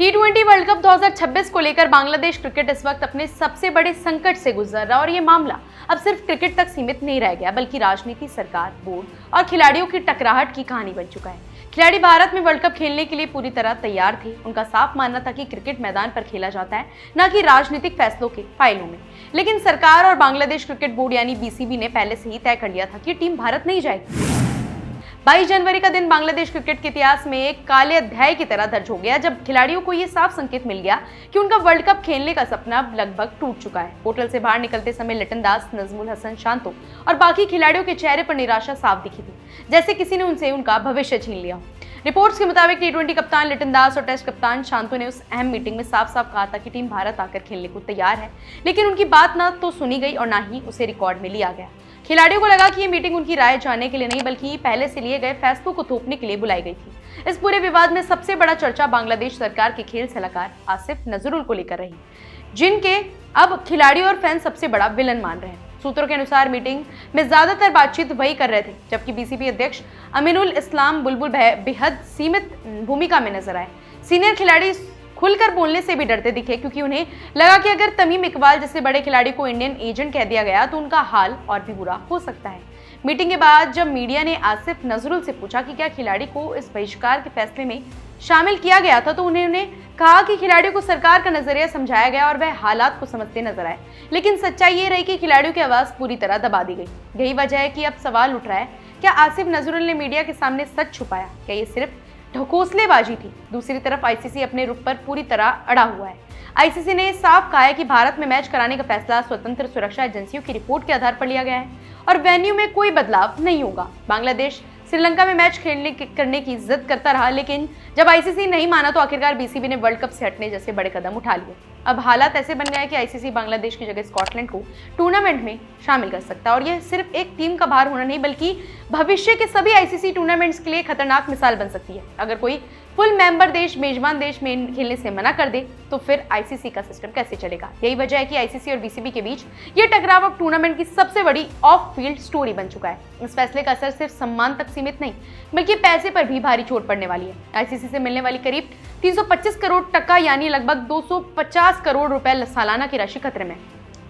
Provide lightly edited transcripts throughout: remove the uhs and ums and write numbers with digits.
T20 world cup 2026 को लेकर Bangladesh cricket इस वक्त अपने सबसे बड़े संकट से गुजर रहा है और ये मामला अब सिर्फ क्रिकेट तक सीमित नहीं रह गया बल्कि राजनीति, सरकार, बोर्ड और खिलाड़ियों की टकराहट की कहानी बन चुका है। खिलाड़ी भारत में वर्ल्ड कप खेलने के लिए पूरी तरह तैयार थे। उनका साफ मानना था कि क्रिकेट मैदान पर खेला जाता है, न कि राजनीतिक फैसलों के फाइलों में। लेकिन सरकार और बांग्लादेश क्रिकेट बोर्ड यानी बीसीबी ने पहले से ही तय कर लिया था कि टीम भारत नहीं जाएगी। 22 जनवरी का दिन बांग्लादेश क्रिकेट के इतिहास में एक काले अध्याय की तरह दर्ज हो गया, जब खिलाड़ियों को यह साफ संकेत मिल गया कि उनका वर्ल्ड कप खेलने का सपना लगभग टूट चुका है। होटल से बाहर निकलते समय लिटन दास, नजमुल हसन शांतो और बाकी खिलाड़ियों के चेहरे पर निराशा साफ दिखी थी, जैसे किसी ने उनसे उनका भविष्य छीन लिया हो। रिपोर्ट्स के मुताबिक T20 कप्तान लिटन दास और टेस्ट कप्तान शांतो ने उस अहम मीटिंग में साफ साफ कहा था कि टीम भारत आकर खेलने को तैयार है, लेकिन उनकी बात ना तो सुनी गई और ना ही उसे रिकॉर्ड में लिया गया। खिलाड़ियों को लगा कि ये मीटिंग उनकी राय जानने के लिए नहीं बल्कि पहले से लिए गए फैसलों को थोपने के लिए बुलाई गई थी। इस पूरे विवाद में सबसे बड़ा चर्चा बांग्लादेश सरकार के खेल सलाहकार आसिफ नजरुल को लेकर रही, जिनके अब खिलाड़ियों और फैन सबसे बड़ा विलन मान रहे हैं। सूत्रों के अनुसार मीटिंग में ज्यादातर बातचीत वही कर रहे थे, जबकि बीसीबी अध्यक्ष अमीनुल इस्लाम बुलबुल बेहद सीमित भूमिका में नजर आए। सीनियर खिलाड़ी खुलकर बोलने से भी डरते दिखे, क्योंकि उन्हें लगा कि अगर तमीम इकबाल जैसे बड़े खिलाड़ी को इंडियन एजेंट कह दिया गया तो उनका हाल और भी बुरा हो सकता है। मीटिंग के बाद जब मीडिया ने आसिफ नजरुल से पूछा कि क्या खिलाड़ी को इस बहिष्कार के फैसले में शामिल किया गया था, तो उन्होंने कहा कि खिलाड़ियों को सरकार का नजरिया समझाया गया और वह हालात को समझते नजर आए। लेकिन सच्चाई ये रही कि खिलाड़ियों की आवाज पूरी तरह दबा दी गई। यही वजह है कि अब सवाल उठ रहा है, क्या आसिफ नजरुल ने मीडिया के सामने सच छुपाया? क्या ये सिर्फ ढकोसलेबाजी थी? दूसरी तरफ आईसीसी अपने रुख पर पूरी तरह अड़ा हुआ है। आईसीसी ने साफ कहा है कि भारत में मैच कराने का फैसला स्वतंत्र सुरक्षा एजेंसियों की रिपोर्ट के आधार पर लिया गया है और वेन्यू में कोई बदलाव नहीं होगा। बांग्लादेश श्रीलंका में मैच करने की जिद करता रहा, लेकिन जब आईसीसी नहीं माना तो आखिरकार बीसीबी ने वर्ल्ड कप से हटने जैसे बड़े कदम उठा लिए। अब हालात ऐसे बन गए कि आईसीसी बांग्लादेश की जगह स्कॉटलैंड को टूर्नामेंट में शामिल कर सकता है और यह सिर्फ एक टीम का भार होना नहीं बल्कि भविष्य के सभी आईसीसी टूर्नामेंट्स के लिए खतरनाक मिसाल बन सकती है। अगर कोई फुल मेंबर देश मेजबान देश में खेलने से मना कर दे तो फिर आईसीसी का सिस्टम कैसे चलेगा? यही वजह है कि आईसीसी और बीसीबी के बीच ये टकराव अब टूर्नामेंट की सबसे बड़ी ऑफ फील्ड स्टोरी बन चुका है। इस फैसले का असर सिर्फ सम्मान तक सीमित नहीं बल्कि पैसे पर भी भारी चोट पड़ने वाली है। आईसीसी से मिलने वाली करीब 325 करोड़ टका यानी लगभग 250 करोड़ रुपए सालाना की राशि खतरे में।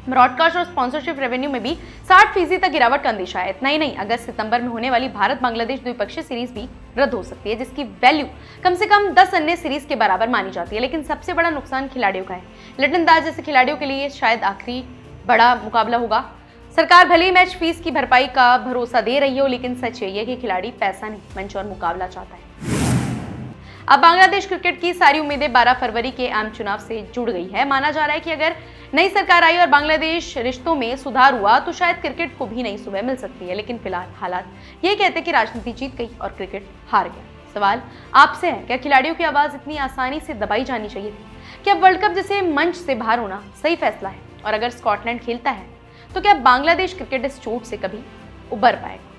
ब्रॉडकास्ट और स्पॉन्सरशिप रेवेन्यू में भी 60% तक गिरावट का अंदेशा है। इतना ही नहीं, अगस्त सितंबर में होने वाली भारत बांग्लादेश द्विपक्षीय सीरीज भी रद्द हो सकती है, जिसकी वैल्यू कम से कम 10 अन्य सीरीज के बराबर मानी जाती है। लेकिन सबसे बड़ा नुकसान खिलाड़ियों का है। लिटन दास जैसे खिलाड़ियों के लिए शायद आखिरी बड़ा मुकाबला होगा। सरकार भले ही मैच फीस की भरपाई का भरोसा दे रही हो, लेकिन सच ये है कि खिलाड़ी पैसा नहीं, मंच और मुकाबला चाहता है। अब बांग्लादेश क्रिकेट की सारी उम्मीदें 12 फरवरी के आम चुनाव से जुड़ गई है। माना जा रहा है कि अगर नई सरकार आई और बांग्लादेश रिश्तों में सुधार हुआ तो शायद क्रिकेट को भी नई सुबह मिल सकती है। लेकिन फिलहाल हालात ये कहते हैं कि राजनीति जीत गई और क्रिकेट हार गया। सवाल आपसे है, क्या खिलाड़ियों की आवाज इतनी आसानी से दबाई जानी चाहिए थी? क्या वर्ल्ड कप जैसे मंच से बाहर होना सही फैसला है? और अगर स्कॉटलैंड खेलता है तो क्या बांग्लादेश क्रिकेट इस चोट से कभी उबर पाएगा?